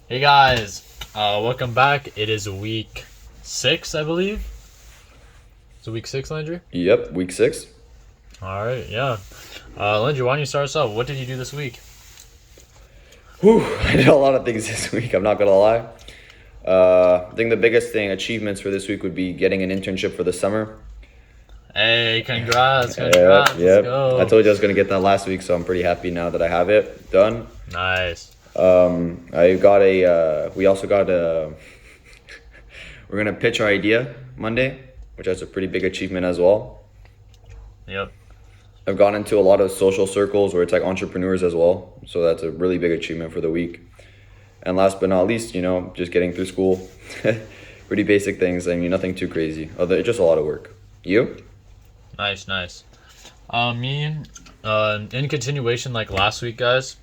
Hey guys, welcome back. It is week 6, I believe. Is it week 6, Landry? Yep, week 6. All right, yeah. Landry, why don't you start us off? What did you do this week? Whew, I did a lot of things this week, I'm not gonna lie. I think the biggest achievements for this week would be getting an internship for the summer. Hey, congrats, Yep, congrats. Let's yep. I go. told you I was gonna get that last week, so I'm pretty happy now that I have it done. Nice. We also got we're gonna pitch our idea Monday, which is a pretty big achievement as well. Yep. I've gone into a lot of social circles where it's like entrepreneurs as well, so that's a really big achievement for the week. And last but not least, just getting through school. Pretty basic things. I mean, nothing too crazy. It's just a lot of work. You? Nice, nice. Me, in continuation, like last week, guys,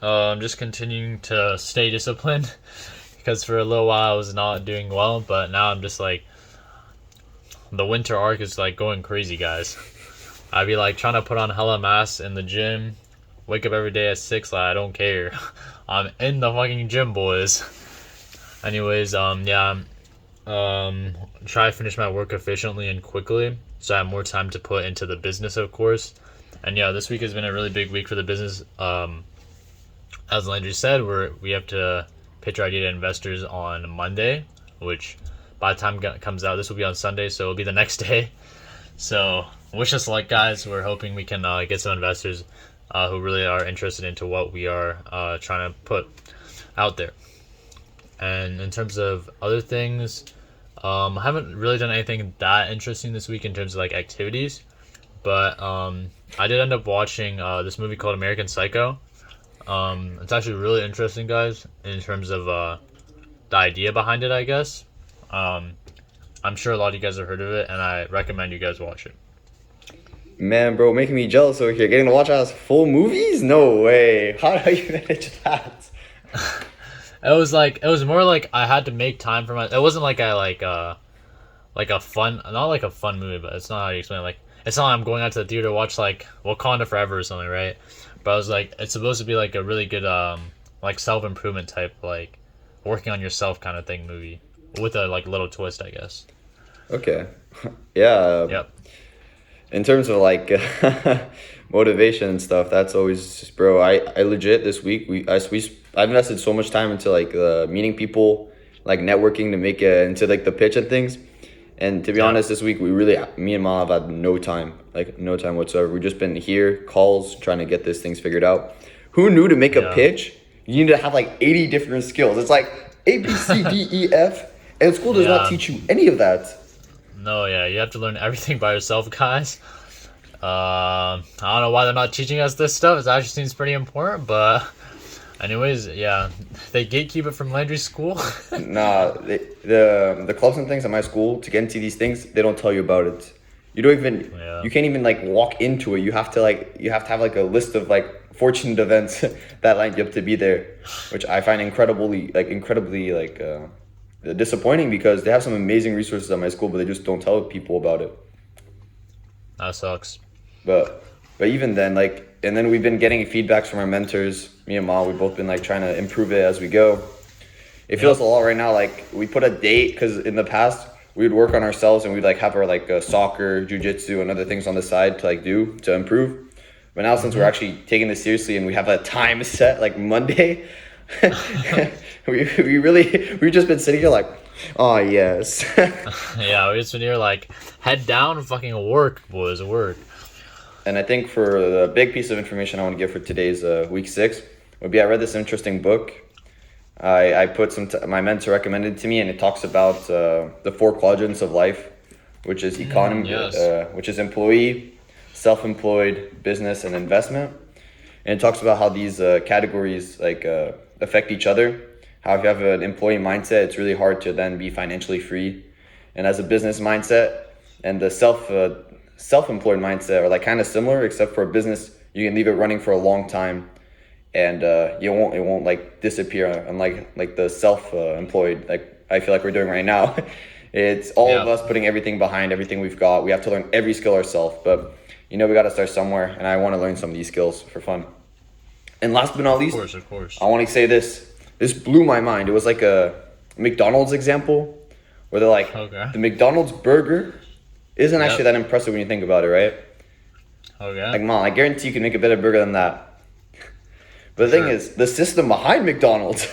I'm just continuing to stay disciplined because for a little while I was not doing well, but now I'm just like, the winter arc is like going crazy, guys. I'd be like trying to put on hella mass in the gym, wake up every day at 6, like I don't care. I'm in the fucking gym, boys. Anyways, yeah, try to finish my work efficiently and quickly so I have more time to put into the business, of course. And yeah, this week has been a really big week for the business. As Landry said, we have to pitch our idea to investors on Monday, which by the time it comes out, this will be on Sunday, so it'll be the next day. So wish us luck, guys. We're hoping we can get some investors who really are interested into what we are trying to put out there. And in terms of other things, I haven't really done anything that interesting this week in terms of like activities, but I did end up watching this movie called American Psycho. It's actually really interesting, guys, in terms of the idea behind it, I guess. Um, I'm sure a lot of you guys have heard of it, and I recommend you guys watch it. Man, bro, making me jealous over here. Getting to watch us full movies? No way. How do you manage that? It was more like I had to make time for my. It wasn't like I like a fun, not like a fun movie, but it's not how you explain it. Like it's not like I'm going out to the theater to watch like Wakanda Forever or something, right? But I was like, it's supposed to be like a really good like self improvement type, like working on yourself kind of thing movie with a like little twist, I guess. Okay. Yeah. Yep. In terms of like motivation and stuff, that's always, bro. I legit this week I've invested so much time into like meeting people, like networking to make it into like the pitch and things. And to be Yeah. honest, this week me and Mom have had no time, like no time whatsoever. We've just been here, calls, trying to get these things figured out. Who knew to make a Yeah. pitch, you need to have like 80 different skills. It's like A, B, C, D, E, F, and school does not Yeah. teach you any of that. No, yeah, you have to learn everything by yourself, guys. I don't know why they're not teaching us this stuff. It actually seems pretty important, but anyways, yeah, they gatekeep it from Landry School. Nah, the clubs and things at my school to get into these things, they don't tell you about it. You don't even Yeah. you can't even like walk into it. You have to have like a list of like fortunate events that lined you up to be there, which I find incredibly disappointing because they have some amazing resources at my school, but they just don't tell people about it. That sucks. But even then, like, and then we've been getting feedbacks from our mentors. Me and Ma, we've both been like trying to improve it as we go. It feels a lot right now. Like we put a date because in the past we would work on ourselves and we'd like have our like soccer, jujitsu, and other things on the side to like do to improve. But now since we're actually taking this seriously and we have a time set like Monday, we've just been sitting here like, oh yes. Yeah, we just been here like head down and fucking work, boys, work. And I think for the big piece of information I want to give for today's week 6 would be I read this interesting book. I put my mentor recommended to me, and it talks about the 4 quadrants of life, which is economy, Yes. which is employee, self-employed, business, and investment. And it talks about how these categories affect each other. How if you have an employee mindset, it's really hard to then be financially free, and as a business mindset and the self-employed mindset are like kind of similar, except for a business you can leave it running for a long time and it won't like disappear, unlike like the self-employed like I feel like we're doing right now. It's all of Yeah. us putting everything behind everything we've got. We have to learn every skill ourselves, but we got to start somewhere, and I want to learn some of these skills for fun. And last but not Of least, course, of course. I want to say this. This blew my mind. It was like a McDonald's example where they're like, Okay. the McDonald's burger isn't Yep. actually that impressive when you think about it, right? Okay. Like, man, I guarantee you can make a better burger than that. But the thing Sure. is, the system behind McDonald's,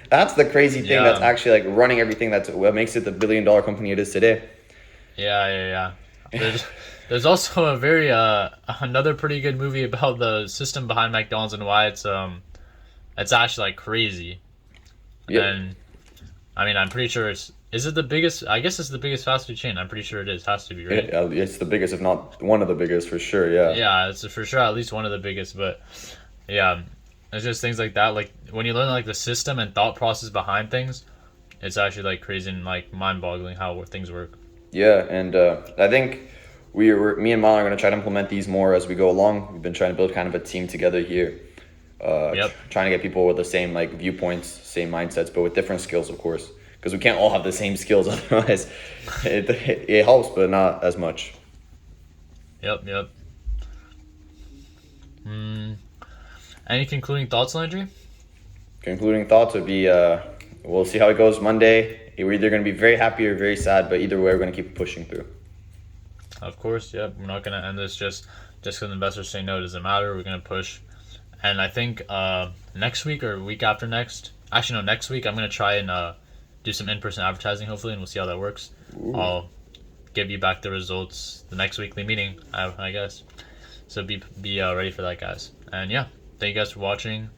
that's the crazy thing that's Yeah. actually like running everything that's what makes it the billion-dollar company it is today. Yeah. There's also a very another pretty good movie about the system behind McDonald's and why it's actually like crazy. Yeah, And I mean, I'm pretty sure is it the biggest? I guess it's the biggest fast food chain. I'm pretty sure it is. Has to be, right? it's the biggest, if not one of the biggest, for sure. Yeah. Yeah, it's for sure at least one of the biggest. But yeah, it's just things like that. Like when you learn like the system and thought process behind things, it's actually like crazy and like mind-boggling how things work. Yeah, and I think me and Mal are going to try to implement these more as we go along. We've been trying to build kind of a team together here. Yep. Trying to get people with the same like viewpoints, same mindsets, but with different skills, of course, because we can't all have the same skills. Otherwise, it helps, but not as much. Yep. Mm. Any concluding thoughts, Landry? Concluding thoughts would be, we'll see how it goes Monday. We're either going to be very happy or very sad, but either way, we're going to keep pushing through. Of course, yep. We're not gonna end this just because investors say no. It doesn't matter. We're gonna push, and I think next week or week after next. Actually, no, next week I'm gonna try and do some in-person advertising hopefully, and we'll see how that works. Ooh. I'll give you back the results the next weekly meeting, I guess. So be ready for that, guys. And yeah, thank you guys for watching,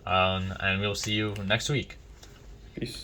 and we'll see you next week. Peace.